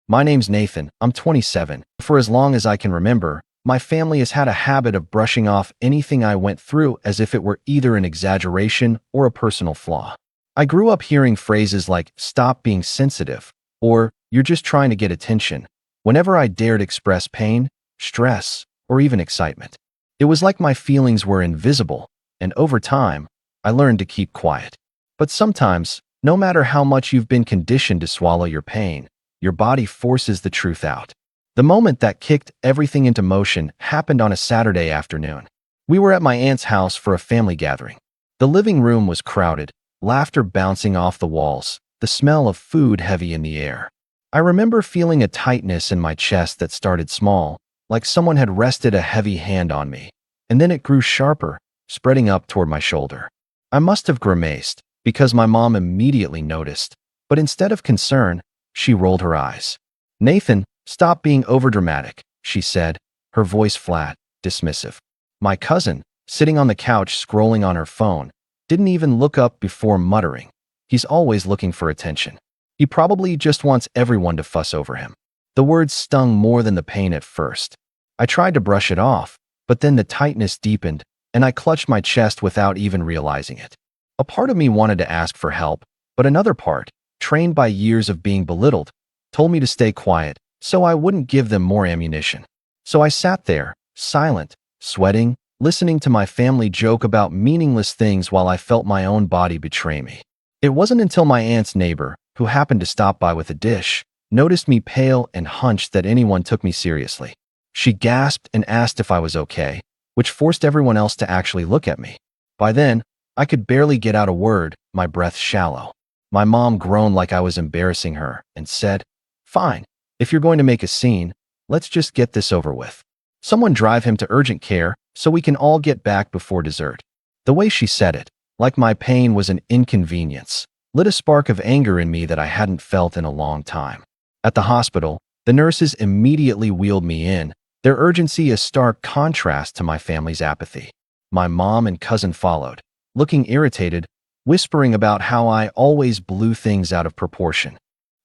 My name's Nathan. I'm 27. For as long as I can remember, my family has had a habit of brushing off anything I went through as if it were either an exaggeration or a personal flaw. I grew up hearing phrases like, "Stop being sensitive," or "You're just trying to get attention," whenever I dared express pain, stress, or even excitement. It was like my feelings were invisible, and over time, I learned to keep quiet. But sometimes, no matter how much you've been conditioned to swallow your pain, your body forces the truth out. The moment that kicked everything into motion happened on a Saturday afternoon. We were at my aunt's house for a family gathering. The living room was crowded, laughter bouncing off the walls, the smell of food heavy in the air. I remember feeling a tightness in my chest that started small, like someone had rested a heavy hand on me, and then it grew sharper, spreading up toward my shoulder. I must have grimaced, because my mom immediately noticed, but instead of concern, she rolled her eyes. "Nathan, stop being overdramatic," she said, her voice flat, dismissive. My cousin, sitting on the couch scrolling on her phone, didn't even look up before muttering, "He's always looking for attention. He probably just wants everyone to fuss over him." The words stung more than the pain at first. I tried to brush it off, but then the tightness deepened, and I clutched my chest without even realizing it. A part of me wanted to ask for help, but another part, trained by years of being belittled, told me to stay quiet so I wouldn't give them more ammunition. So I sat there, silent, sweating, listening to my family joke about meaningless things while I felt my own body betray me. It wasn't until my aunt's neighbor, who happened to stop by with a dish, noticed me pale and hunched that anyone took me seriously. She gasped and asked if I was okay, which forced everyone else to actually look at me. By then, I could barely get out a word, my breath shallow. My mom groaned like I was embarrassing her and said, "Fine, if you're going to make a scene, let's just get this over with. Someone drive him to urgent care so we can all get back before dessert." The way she said it, like my pain was an inconvenience, lit a spark of anger in me that I hadn't felt in a long time. At the hospital, the nurses immediately wheeled me in, their urgency a stark contrast to my family's apathy. My mom and cousin followed, looking irritated, whispering about how I always blew things out of proportion.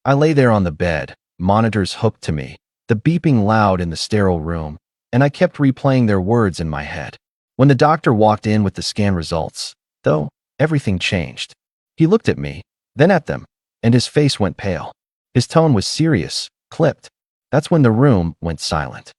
I lay there on the bed, monitors hooked to me, the beeping loud in the sterile room, and I kept replaying their words in my head. When the doctor walked in with the scan results, though, everything changed. He looked at me, then at them, and his face went pale. His tone was serious, clipped. That's when the room went silent.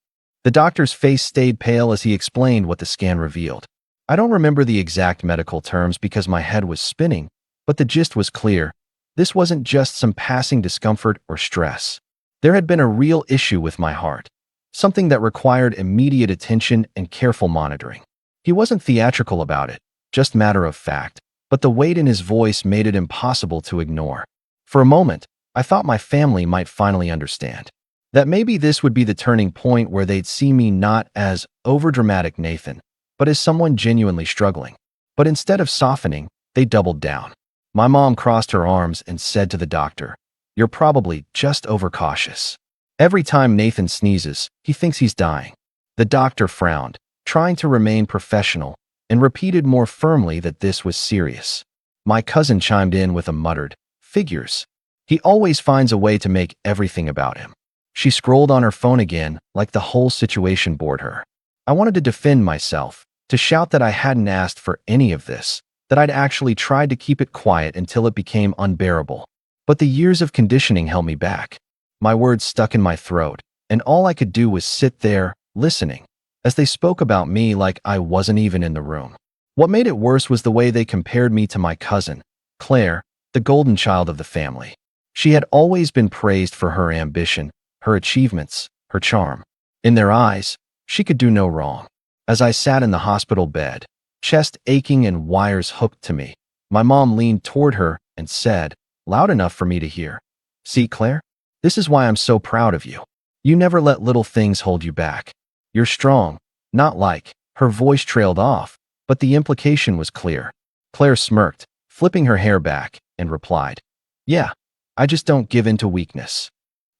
The doctor's face stayed pale as he explained what the scan revealed. I don't remember the exact medical terms because my head was spinning, but the gist was clear. This wasn't just some passing discomfort or stress. There had been a real issue with my heart, something that required immediate attention and careful monitoring. He wasn't theatrical about it, just matter of fact, but the weight in his voice made it impossible to ignore. For a moment, I thought my family might finally understand. That maybe this would be the turning point where they'd see me not as overdramatic Nathan, but as someone genuinely struggling. But instead of softening, they doubled down. My mom crossed her arms and said to the doctor, "You're probably just overcautious. Every time Nathan sneezes, he thinks he's dying." The doctor frowned, trying to remain professional, and repeated more firmly that this was serious. My cousin chimed in with a muttered, "Figures. He always finds a way to make everything about him." She scrolled on her phone again, like the whole situation bored her. I wanted to defend myself, to shout that I hadn't asked for any of this, that I'd actually tried to keep it quiet until it became unbearable. But the years of conditioning held me back. My words stuck in my throat, and all I could do was sit there, listening, as they spoke about me like I wasn't even in the room. What made it worse was the way they compared me to my cousin, Claire, the golden child of the family. She had always been praised for her ambition, her achievements, her charm. In their eyes, she could do no wrong. As I sat in the hospital bed, chest aching and wires hooked to me, my mom leaned toward her and said, loud enough for me to hear, "See, Claire? This is why I'm so proud of you. You never let little things hold you back. You're strong, not like." Her voice trailed off, but the implication was clear. Claire smirked, flipping her hair back, and replied, "Yeah, I just don't give in to weakness."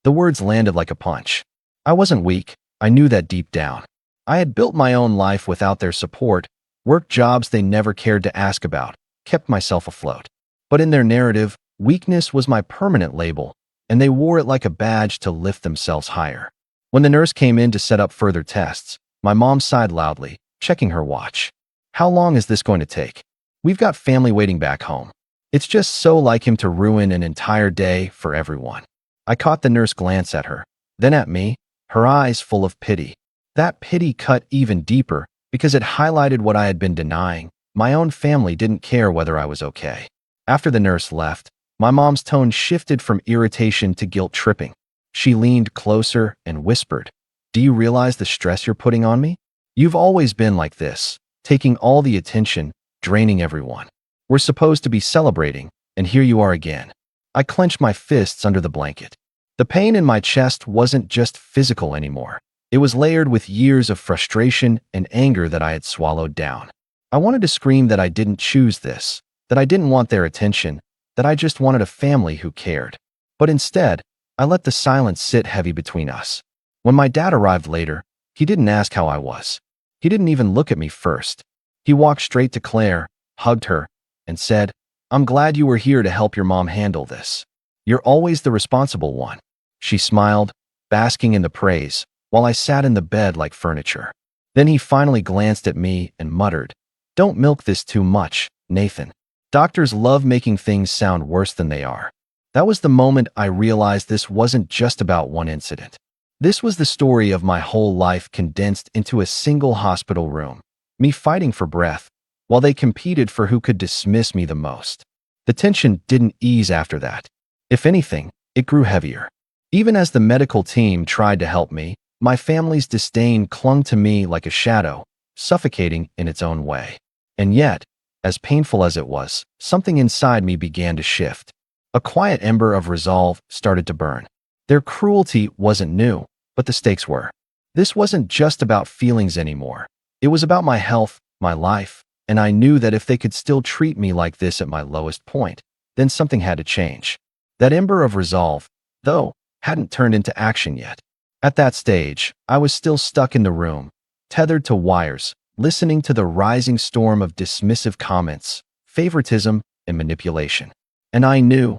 The words landed like a punch. I wasn't weak, I knew that deep down. I had built my own life without their support, worked jobs they never cared to ask about, kept myself afloat. But in their narrative, weakness was my permanent label, and they wore it like a badge to lift themselves higher. When the nurse came in to set up further tests, my mom sighed loudly, checking her watch. How long is this going to take? We've got family waiting back home. It's just so like him to ruin an entire day for everyone. I caught the nurse glance at her, then at me, her eyes full of pity. That pity cut even deeper because it highlighted what I had been denying. My own family didn't care whether I was okay. After the nurse left, my mom's tone shifted from irritation to guilt-tripping. She leaned closer and whispered, "Do you realize the stress you're putting on me? You've always been like this, taking all the attention, draining everyone. We're supposed to be celebrating, and here you are again." I clenched my fists under the blanket. The pain in my chest wasn't just physical anymore. It was layered with years of frustration and anger that I had swallowed down. I wanted to scream that I didn't choose this, that I didn't want their attention, that I just wanted a family who cared. But instead, I let the silence sit heavy between us. When my dad arrived later, he didn't ask how I was. He didn't even look at me first. He walked straight to Claire, hugged her, and said, "I'm glad you were here to help your mom handle this. You're always the responsible one." She smiled, basking in the praise, while I sat in the bed like furniture. Then he finally glanced at me and muttered, "Don't milk this too much, Nathan. Doctors love making things sound worse than they are." That was the moment I realized this wasn't just about one incident. This was the story of my whole life condensed into a single hospital room, me fighting for breath, while they competed for who could dismiss me the most. The tension didn't ease after that. If anything, it grew heavier. Even as the medical team tried to help me, my family's disdain clung to me like a shadow, suffocating in its own way. And yet, as painful as it was, something inside me began to shift. A quiet ember of resolve started to burn. Their cruelty wasn't new, but the stakes were. This wasn't just about feelings anymore. It was about my health, my life, and I knew that if they could still treat me like this at my lowest point, then something had to change. That ember of resolve, though, hadn't turned into action yet. At that stage, I was still stuck in the room, tethered to wires, listening to the rising storm of dismissive comments, favoritism, and manipulation. And I knew,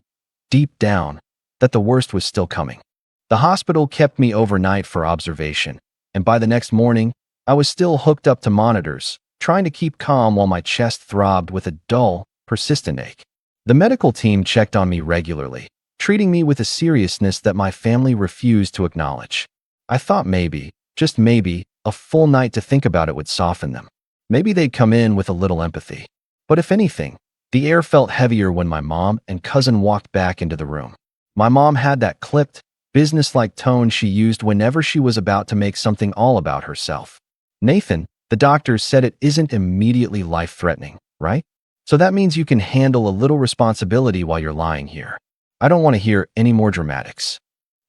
deep down, that the worst was still coming. The hospital kept me overnight for observation, and by the next morning, I was still hooked up to monitors, trying to keep calm while my chest throbbed with a dull, persistent ache. The medical team checked on me regularly, treating me with a seriousness that my family refused to acknowledge. I thought maybe, just maybe, a full night to think about it would soften them. Maybe they'd come in with a little empathy. But if anything, the air felt heavier when my mom and cousin walked back into the room. My mom had that clipped, businesslike tone she used whenever she was about to make something all about herself. "Nathan, the doctors said it isn't immediately life-threatening, right? So that means you can handle a little responsibility while you're lying here. I don't want to hear any more dramatics."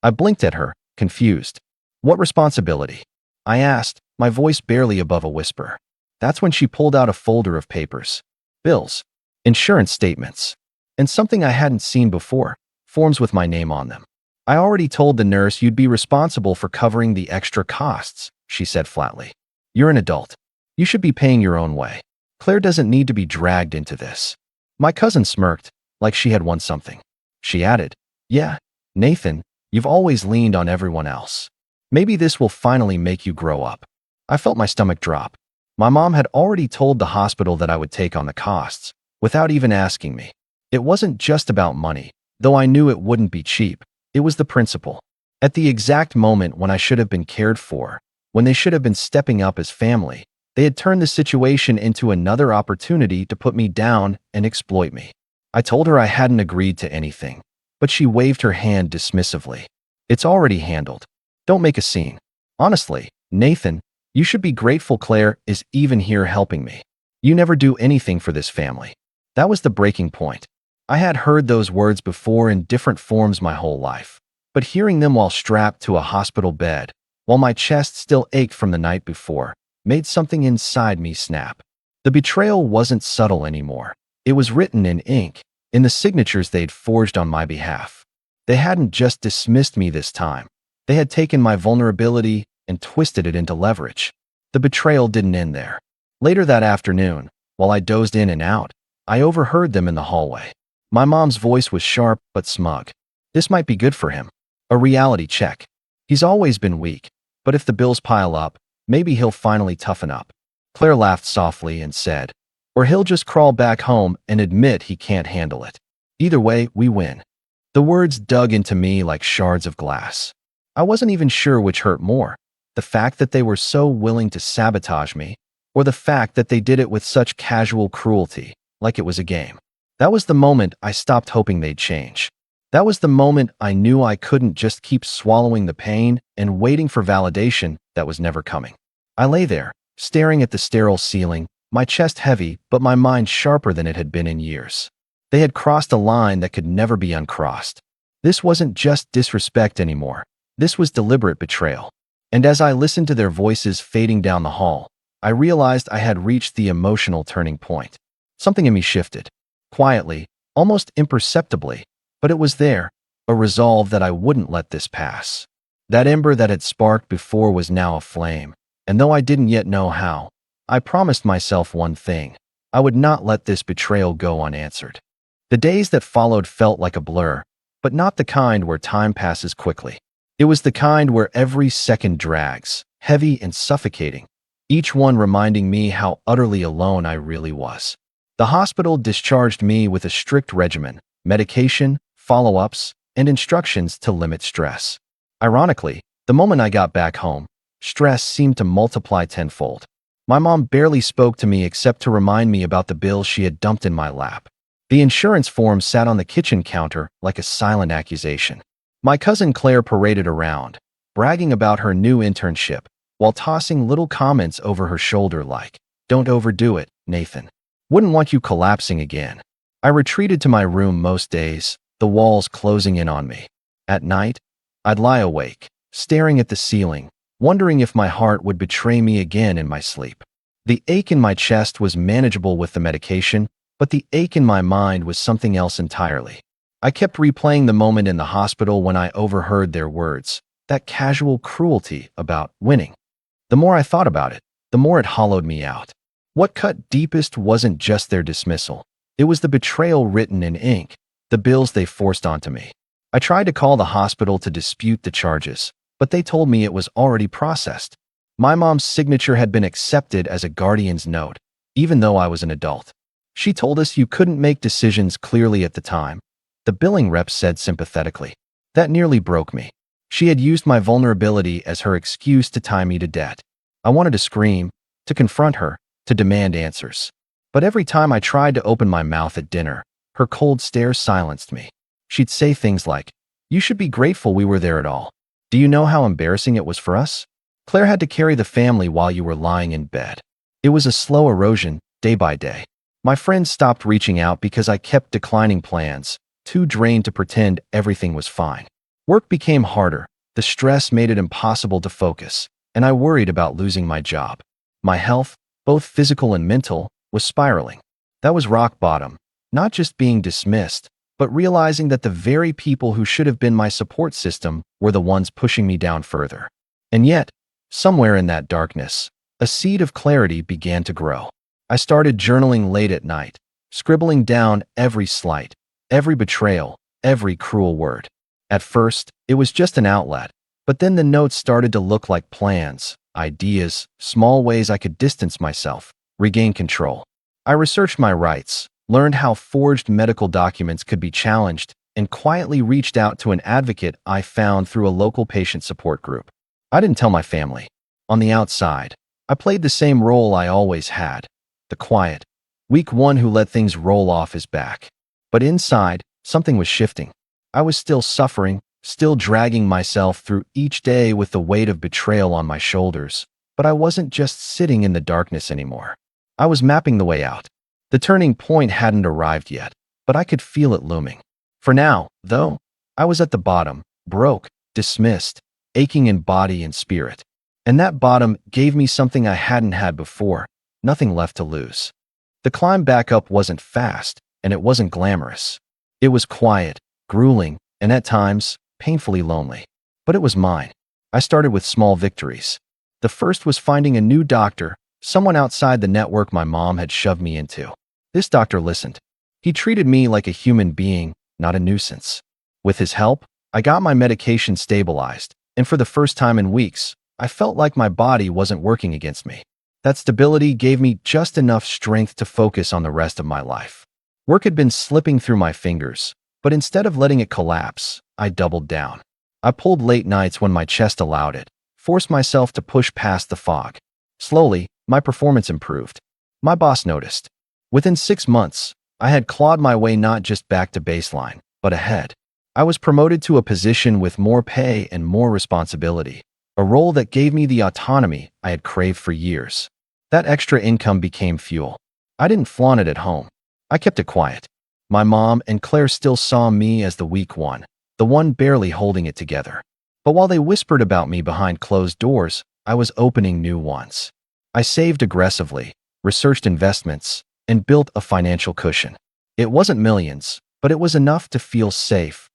I blinked at her, confused. "What responsibility?" I asked, my voice barely above a whisper. That's when she pulled out a folder of papers. Bills, insurance statements, and something I hadn't seen before, forms with my name on them. "I already told the nurse you'd be responsible for covering the extra costs," she said flatly. "You're an adult. You should be paying your own way. Claire doesn't need to be dragged into this." My cousin smirked, like she had won something. She added, "Yeah, Nathan, you've always leaned on everyone else. Maybe this will finally make you grow up." I felt my stomach drop. My mom had already told the hospital that I would take on the costs, without even asking me. It wasn't just about money, though I knew it wouldn't be cheap. It was the principle. At the exact moment when I should have been cared for, when they should have been stepping up as family, they had turned the situation into another opportunity to put me down and exploit me. I told her I hadn't agreed to anything, but she waved her hand dismissively. "It's already handled. Don't make a scene. Honestly, Nathan, you should be grateful Claire is even here helping me. You never do anything for this family." That was the breaking point. I had heard those words before in different forms my whole life, but hearing them while strapped to a hospital bed, while my chest still ached from the night before, made something inside me snap. The betrayal wasn't subtle anymore. It was written in ink, in the signatures they'd forged on my behalf. They hadn't just dismissed me this time. They had taken my vulnerability and twisted it into leverage. The betrayal didn't end there. Later that afternoon, while I dozed in and out, I overheard them in the hallway. My mom's voice was sharp but smug. This might be good for him. A reality check. He's always been weak, but if the bills pile up, maybe he'll finally toughen up. Claire laughed softly and said, or he'll just crawl back home and admit he can't handle it. Either way, we win. The words dug into me like shards of glass. I wasn't even sure which hurt more, the fact that they were so willing to sabotage me, or the fact that they did it with such casual cruelty, like it was a game. That was the moment I stopped hoping they'd change. That was the moment I knew I couldn't just keep swallowing the pain and waiting for validation that was never coming. I lay there, staring at the sterile ceiling, my chest heavy, but my mind sharper than it had been in years. They had crossed a line that could never be uncrossed. This wasn't just disrespect anymore. This was deliberate betrayal. And as I listened to their voices fading down the hall, I realized I had reached the emotional turning point. Something in me shifted. Quietly, almost imperceptibly, but it was there, a resolve that I wouldn't let this pass. That ember that had sparked before was now aflame, and though I didn't yet know how, I promised myself one thing: I would not let this betrayal go unanswered. The days that followed felt like a blur, but not the kind where time passes quickly. It was the kind where every second drags, heavy and suffocating, each one reminding me how utterly alone I really was. The hospital discharged me with a strict regimen, medication, follow-ups, and instructions to limit stress. Ironically, the moment I got back home, stress seemed to multiply tenfold. My mom barely spoke to me except to remind me about the bills she had dumped in my lap. The insurance form sat on the kitchen counter like a silent accusation. My cousin Claire paraded around, bragging about her new internship, while tossing little comments over her shoulder like, "Don't overdo it, Nathan. Wouldn't want you collapsing again." I retreated to my room most days, the walls closing in on me. At night, I'd lie awake, staring at the ceiling, wondering if my heart would betray me again in my sleep. The ache in my chest was manageable with the medication, but the ache in my mind was something else entirely. I kept replaying the moment in the hospital when I overheard their words, that casual cruelty about winning. The more I thought about it, the more it hollowed me out. What cut deepest wasn't just their dismissal. It was the betrayal written in ink, the bills they forced onto me. I tried to call the hospital to dispute the charges, but they told me it was already processed. My mom's signature had been accepted as a guardian's note, even though I was an adult. She told us you couldn't make decisions clearly at the time, the billing rep said sympathetically. That nearly broke me. She had used my vulnerability as her excuse to tie me to debt. I wanted to scream, to confront her, to demand answers. But every time I tried to open my mouth at dinner, her cold stare silenced me. She'd say things like, "You should be grateful we were there at all. Do you know how embarrassing it was for us? Claire had to carry the family while you were lying in bed." It was a slow erosion, day by day. My friends stopped reaching out because I kept declining plans, too drained to pretend everything was fine. Work became harder, the stress made it impossible to focus, and I worried about losing my job. My health, both physical and mental, was spiraling. That was rock bottom, not just being dismissed, but realizing that the very people who should have been my support system were the ones pushing me down further. And yet, somewhere in that darkness, a seed of clarity began to grow. I started journaling late at night, scribbling down every slight, every betrayal, every cruel word. At first, it was just an outlet, but then the notes started to look like plans, ideas, small ways I could distance myself, regain control. I researched my rights, learned how forged medical documents could be challenged, and quietly reached out to an advocate I found through a local patient support group. I didn't tell my family. On the outside, I played the same role I always had, the quiet, weak one who let things roll off his back. But inside, something was shifting. I was still suffering, still dragging myself through each day with the weight of betrayal on my shoulders, but I wasn't just sitting in the darkness anymore. I was mapping the way out. The turning point hadn't arrived yet, but I could feel it looming. For now, though, I was at the bottom, broke, dismissed, aching in body and spirit. And that bottom gave me something I hadn't had before, nothing left to lose. The climb back up wasn't fast, and it wasn't glamorous. It was quiet, grueling, and at times, painfully lonely. But it was mine. I started with small victories. The first was finding a new doctor, someone outside the network my mom had shoved me into. This doctor listened. He treated me like a human being, not a nuisance. With his help, I got my medication stabilized, and for the first time in weeks, I felt like my body wasn't working against me. That stability gave me just enough strength to focus on the rest of my life. Work had been slipping through my fingers, but instead of letting it collapse, I doubled down. I pulled late nights when my chest allowed it, forced myself to push past the fog. Slowly, my performance improved. My boss noticed. Within 6 months, I had clawed my way not just back to baseline, but ahead. I was promoted to a position with more pay and more responsibility, a role that gave me the autonomy I had craved for years. That extra income became fuel. I didn't flaunt it at home. I kept it quiet. My mom and Claire still saw me as the weak one, the one barely holding it together. But while they whispered about me behind closed doors, I was opening new ones. I saved aggressively, researched investments, and built a financial cushion. It wasn't millions, but it was enough to feel safe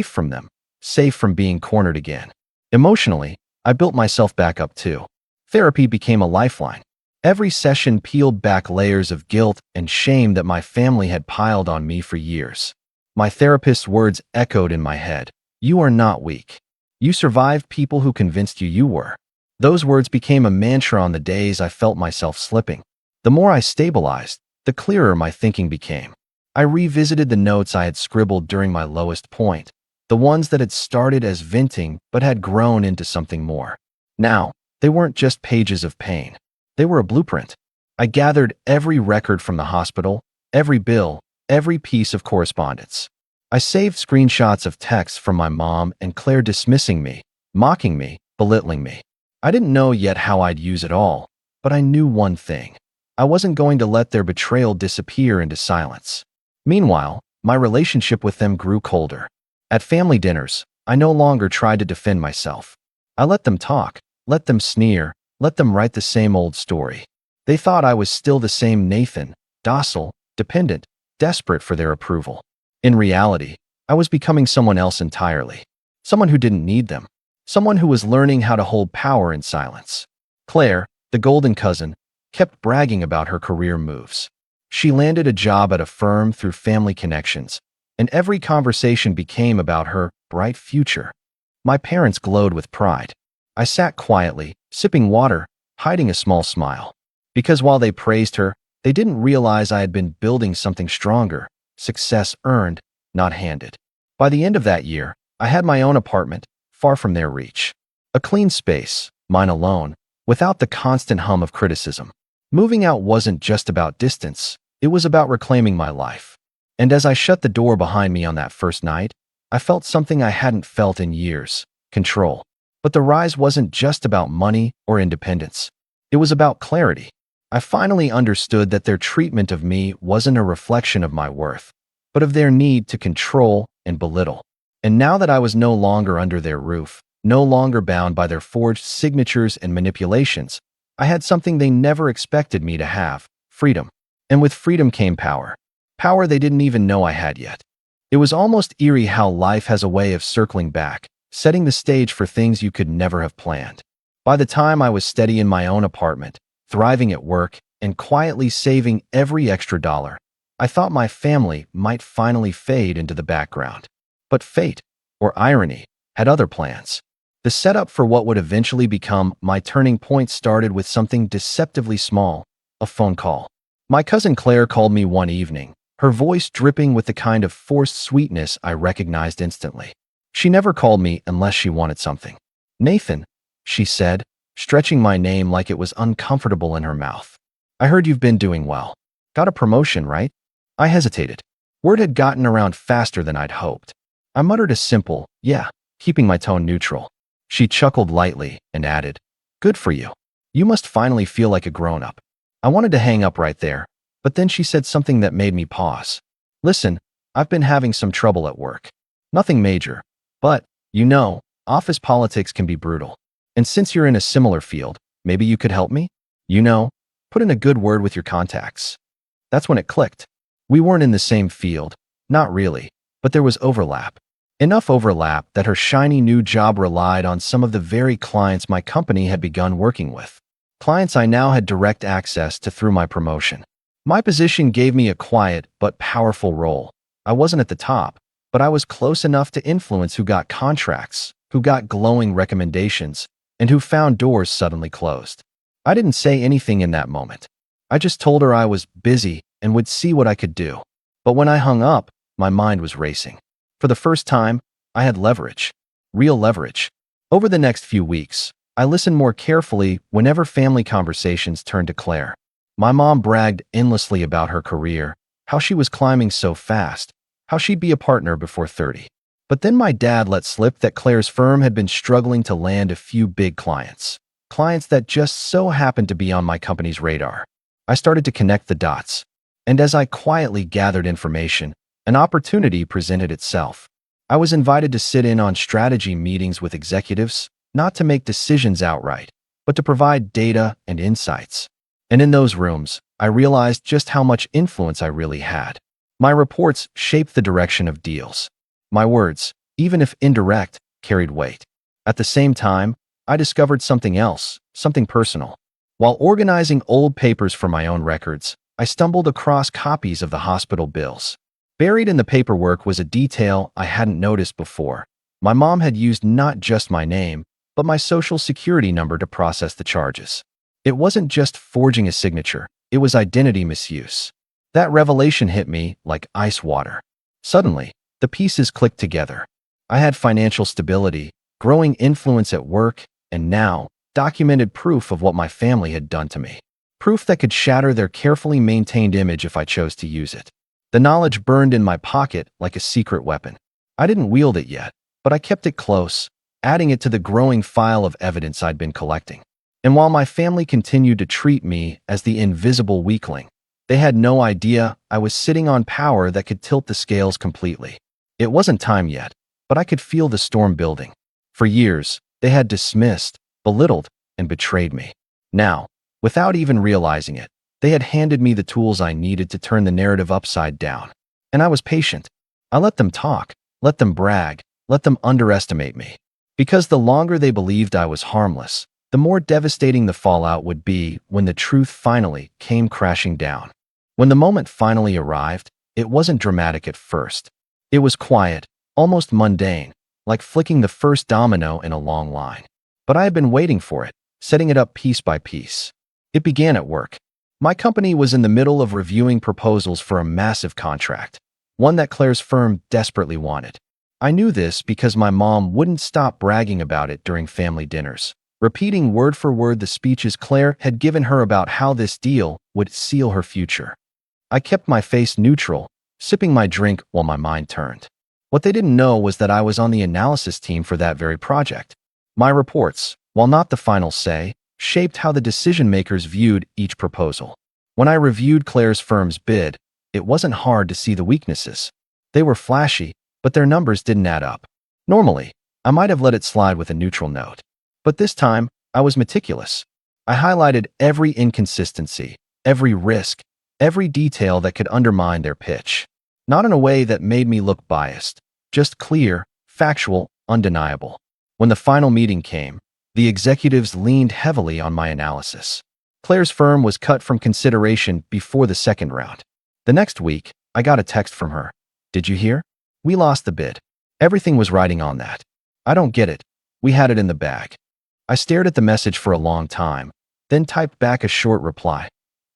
from them, safe from being cornered again. Emotionally, I built myself back up too. Therapy became a lifeline. Every session peeled back layers of guilt and shame that my family had piled on me for years. My therapist's words echoed in my head. You are not weak. You survived people who convinced you were. Those words became a mantra on the days I felt myself slipping. The more I stabilized, the clearer my thinking became. I revisited the notes I had scribbled during my lowest point, the ones that had started as venting but had grown into something more. Now, they weren't just pages of pain. They were a blueprint. I gathered every record from the hospital, every bill, every piece of correspondence. I saved screenshots of texts from my mom and Claire dismissing me, mocking me, belittling me. I didn't know yet how I'd use it all, but I knew one thing. I wasn't going to let their betrayal disappear into silence. Meanwhile, my relationship with them grew colder. At family dinners, I no longer tried to defend myself. I let them talk, let them sneer, let them write the same old story. They thought I was still the same Nathan, docile, dependent, desperate for their approval. In reality, I was becoming someone else entirely. Someone who didn't need them. Someone who was learning how to hold power in silence. Claire, the golden cousin, kept bragging about her career moves. She landed a job at a firm through family connections, and every conversation became about her bright future. My parents glowed with pride. I sat quietly, sipping water, hiding a small smile. Because while they praised her, they didn't realize I had been building something stronger, success earned, not handed. By the end of that year, I had my own apartment, far from their reach. A clean space, mine alone, without the constant hum of criticism. Moving out wasn't just about distance, it was about reclaiming my life. And as I shut the door behind me on that first night, I felt something I hadn't felt in years: control. But the rise wasn't just about money or independence. It was about clarity. I finally understood that their treatment of me wasn't a reflection of my worth, but of their need to control and belittle. And now that I was no longer under their roof, no longer bound by their forged signatures and manipulations, I had something they never expected me to have: freedom. And with freedom came power. Power they didn't even know I had yet. It was almost eerie how life has a way of circling back, setting the stage for things you could never have planned. By the time I was steady in my own apartment, thriving at work, and quietly saving every extra dollar, I thought my family might finally fade into the background. But fate, or irony, had other plans. The setup for what would eventually become my turning point started with something deceptively small: a phone call. My cousin Claire called me one evening, her voice dripping with the kind of forced sweetness I recognized instantly. She never called me unless she wanted something. "Nathan," she said, stretching my name like it was uncomfortable in her mouth. "I heard you've been doing well. Got a promotion, right?" I hesitated. Word had gotten around faster than I'd hoped. I muttered a simple, "yeah," keeping my tone neutral. She chuckled lightly and added, "Good for you. You must finally feel like a grown-up." I wanted to hang up right there, but then she said something that made me pause. "Listen, I've been having some trouble at work. Nothing major, but, office politics can be brutal. And since you're in a similar field, maybe you could help me? Put in a good word with your contacts." That's when it clicked. We weren't in the same field, not really, but there was overlap. Enough overlap that her shiny new job relied on some of the very clients my company had begun working with. Clients I now had direct access to through my promotion. My position gave me a quiet but powerful role. I wasn't at the top, but but I was close enough to influence who got contracts, who got glowing recommendations, and who found doors suddenly closed. I didn't say anything in that moment. I just told her I was busy and would see what I could do. But when I hung up, my mind was racing. For the first time, I had leverage. Real leverage. Over the next few weeks, I listened more carefully whenever family conversations turned to Claire. My mom bragged endlessly about her career, how she was climbing so fast, how she'd be a partner before 30. But then my dad let slip that Claire's firm had been struggling to land a few big clients. Clients that just so happened to be on my company's radar. I started to connect the dots. And as I quietly gathered information, an opportunity presented itself. I was invited to sit in on strategy meetings with executives, not to make decisions outright, but to provide data and insights. And in those rooms, I realized just how much influence I really had. My reports shaped the direction of deals. My words, even if indirect, carried weight. At the same time, I discovered something else, something personal. While organizing old papers for my own records, I stumbled across copies of the hospital bills. Buried in the paperwork was a detail I hadn't noticed before. My mom had used not just my name, but my social security number to process the charges. It wasn't just forging a signature, it was identity misuse. That revelation hit me like ice water. Suddenly, the pieces clicked together. I had financial stability, growing influence at work, and now, documented proof of what my family had done to me. Proof that could shatter their carefully maintained image if I chose to use it. The knowledge burned in my pocket like a secret weapon. I didn't wield it yet, but I kept it close, adding it to the growing file of evidence I'd been collecting. And while my family continued to treat me as the invisible weakling, they had no idea I was sitting on power that could tilt the scales completely. It wasn't time yet, but I could feel the storm building. For years, they had dismissed, belittled, and betrayed me. Now, without even realizing it, they had handed me the tools I needed to turn the narrative upside down. And I was patient. I let them talk, let them brag, let them underestimate me. Because the longer they believed I was harmless, the more devastating the fallout would be when the truth finally came crashing down. When the moment finally arrived, it wasn't dramatic at first. It was quiet, almost mundane, like flicking the first domino in a long line. But I had been waiting for it, setting it up piece by piece. It began at work. My company was in the middle of reviewing proposals for a massive contract, one that Claire's firm desperately wanted. I knew this because my mom wouldn't stop bragging about it during family dinners, repeating word for word the speeches Claire had given her about how this deal would seal her future. I kept my face neutral, sipping my drink while my mind turned. What they didn't know was that I was on the analysis team for that very project. My reports, while not the final say, shaped how the decision-makers viewed each proposal. When I reviewed Claire's firm's bid, it wasn't hard to see the weaknesses. They were flashy, but their numbers didn't add up. Normally, I might have let it slide with a neutral note. But this time, I was meticulous. I highlighted every inconsistency, every risk, every detail that could undermine their pitch. Not in a way that made me look biased, just clear, factual, undeniable. When the final meeting came, the executives leaned heavily on my analysis. Claire's firm was cut from consideration before the second round. The next week, I got a text from her. "Did you hear? We lost the bid." Everything was riding on that. "I don't get it. We had it in the bag." I stared at the message for a long time, then typed back a short reply.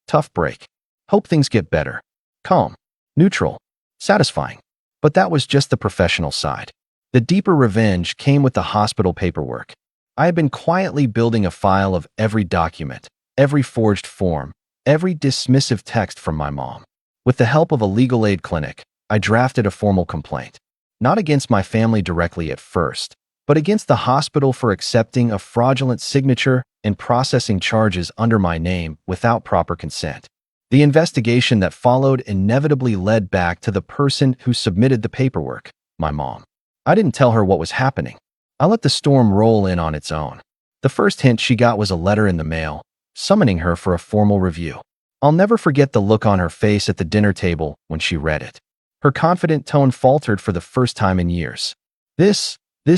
"Tough break. Hope things get better." Calm, neutral, satisfying. But that was just the professional side. The deeper revenge came with the hospital paperwork. I had been quietly building a file of every document, every forged form, every dismissive text from my mom. With the help of a legal aid clinic, I drafted a formal complaint. Not against my family directly at first, but against the hospital for accepting a fraudulent signature and processing charges under my name without proper consent. The investigation that followed inevitably led back to the person who submitted the paperwork, my mom. I didn't tell her what was happening. I let the storm roll in on its own. The first hint she got was a letter in the mail, summoning her for a formal review. I'll never forget the look on her face at the dinner table when she read it. Her confident tone faltered for the first time in years. This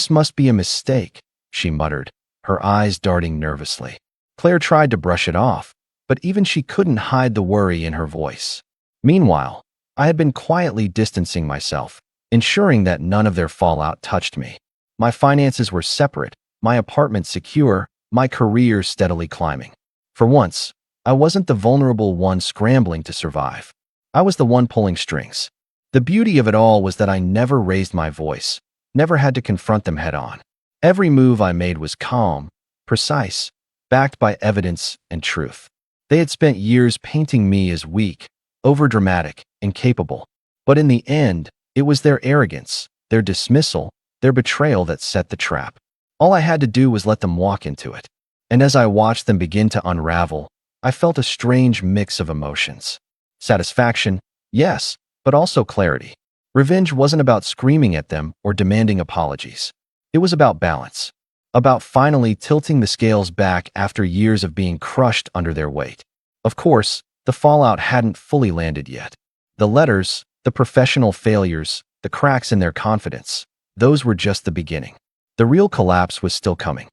must be a mistake," she muttered, her eyes darting nervously. Claire tried to brush it off, but even she couldn't hide the worry in her voice. Meanwhile, I had been quietly distancing myself, ensuring that none of their fallout touched me. My finances were separate, my apartment secure, my career steadily climbing. For once, I wasn't the vulnerable one scrambling to survive. I was the one pulling strings. The beauty of it all was that I never raised my voice, never had to confront them head on. Every move I made was calm, precise, backed by evidence and truth. They had spent years painting me as weak, overdramatic, incapable. But in the end, it was their arrogance, their dismissal, their betrayal that set the trap. All I had to do was let them walk into it. And as I watched them begin to unravel, I felt a strange mix of emotions. Satisfaction, yes, but also clarity. Revenge wasn't about screaming at them or demanding apologies. It was about balance, about finally tilting the scales back after years of being crushed under their weight. Of course, the fallout hadn't fully landed yet. The letters, the professional failures, the cracks in their confidence, those were just the beginning. The real collapse was still coming.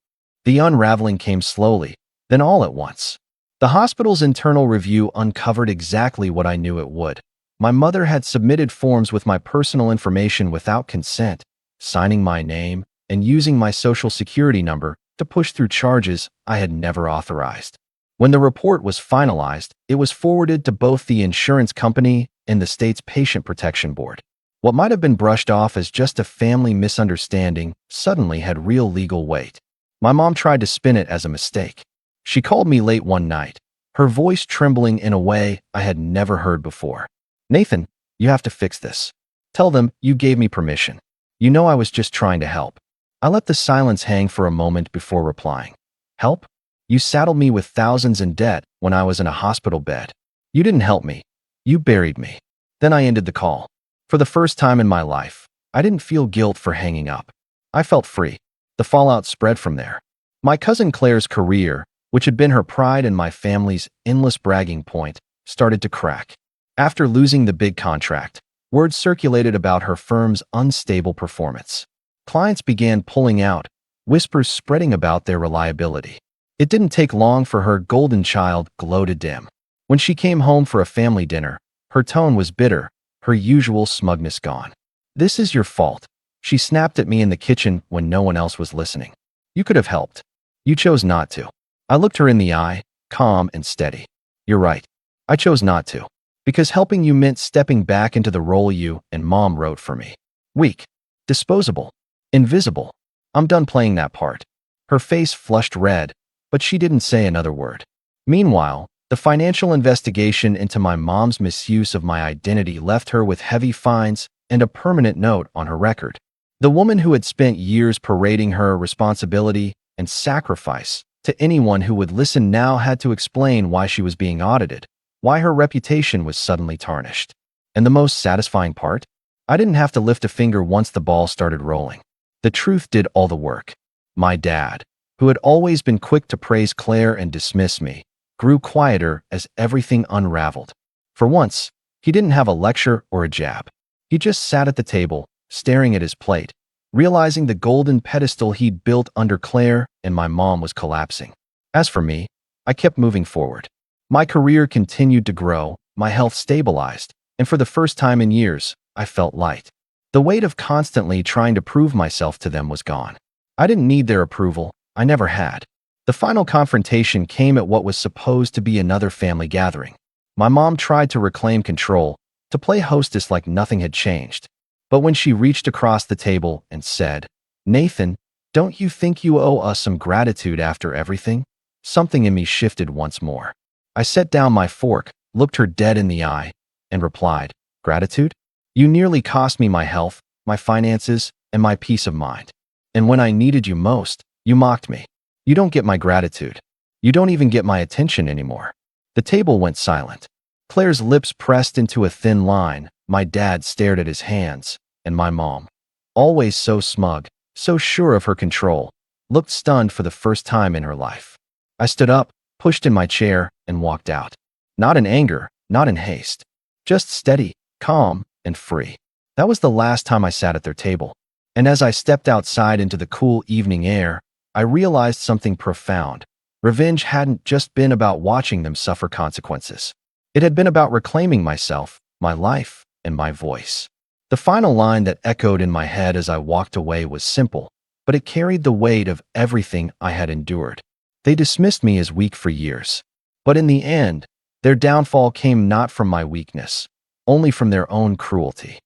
The unraveling came slowly, then all at once. The hospital's internal review uncovered exactly what I knew it would. My mother had submitted forms with my personal information without consent, signing my name and using my social security number to push through charges I had never authorized. When the report was finalized, it was forwarded to both the insurance company and the state's patient protection board. What might have been brushed off as just a family misunderstanding suddenly had real legal weight. My mom tried to spin it as a mistake. She called me late one night, her voice trembling in a way I had never heard before. "Nathan, you have to fix this. Tell them you gave me permission. You know I was just trying to help." I let the silence hang for a moment before replying. "Help? You saddled me with thousands in debt when I was in a hospital bed. You didn't help me. You buried me." Then I ended the call. For the first time in my life, I didn't feel guilt for hanging up. I felt free. The fallout spread from there. My cousin Claire's career, which had been her pride and my family's endless bragging point, started to crack. After losing the big contract, word circulated about her firm's unstable performance. Clients began pulling out, whispers spreading about their reliability. It didn't take long for her golden child glow to dim. When she came home for a family dinner, her tone was bitter, her usual smugness gone. "This is your fault," she snapped at me in the kitchen when no one else was listening. "You could have helped. You chose not to." I looked her in the eye, calm and steady. "You're right. I chose not to. Because helping you meant stepping back into the role you and Mom wrote for me. Weak, disposable, invisible. I'm done playing that part." Her face flushed red, but she didn't say another word. Meanwhile, the financial investigation into my mom's misuse of my identity left her with heavy fines and a permanent note on her record. The woman who had spent years parading her responsibility and sacrifice to anyone who would listen now had to explain why she was being audited, why her reputation was suddenly tarnished. And the most satisfying part? I didn't have to lift a finger once the ball started rolling. The truth did all the work. My dad, who had always been quick to praise Claire and dismiss me, grew quieter as everything unraveled. For once, he didn't have a lecture or a jab. He just sat at the table, staring at his plate, realizing the golden pedestal he'd built under Claire and my mom was collapsing. As for me, I kept moving forward. My career continued to grow, my health stabilized, and for the first time in years, I felt light. The weight of constantly trying to prove myself to them was gone. I didn't need their approval. I never had. The final confrontation came at what was supposed to be another family gathering. My mom tried to reclaim control, to play hostess like nothing had changed. But when she reached across the table and said, "Nathan, don't you think you owe us some gratitude after everything?" something in me shifted once more. I set down my fork, looked her dead in the eye, and replied, "Gratitude? You nearly cost me my health, my finances, and my peace of mind. And when I needed you most, you mocked me. You don't get my gratitude. You don't even get my attention anymore." The table went silent. Claire's lips pressed into a thin line, my dad stared at his hands, and my mom, always so smug, so sure of her control, looked stunned for the first time in her life. I stood up, pushed in my chair, and walked out. Not in anger, not in haste. Just steady, calm, and free. That was the last time I sat at their table. And as I stepped outside into the cool evening air, I realized something profound. Revenge hadn't just been about watching them suffer consequences. It had been about reclaiming myself, my life, and my voice. The final line that echoed in my head as I walked away was simple, but it carried the weight of everything I had endured. They dismissed me as weak for years. But in the end, their downfall came not from my weakness, only from their own cruelty.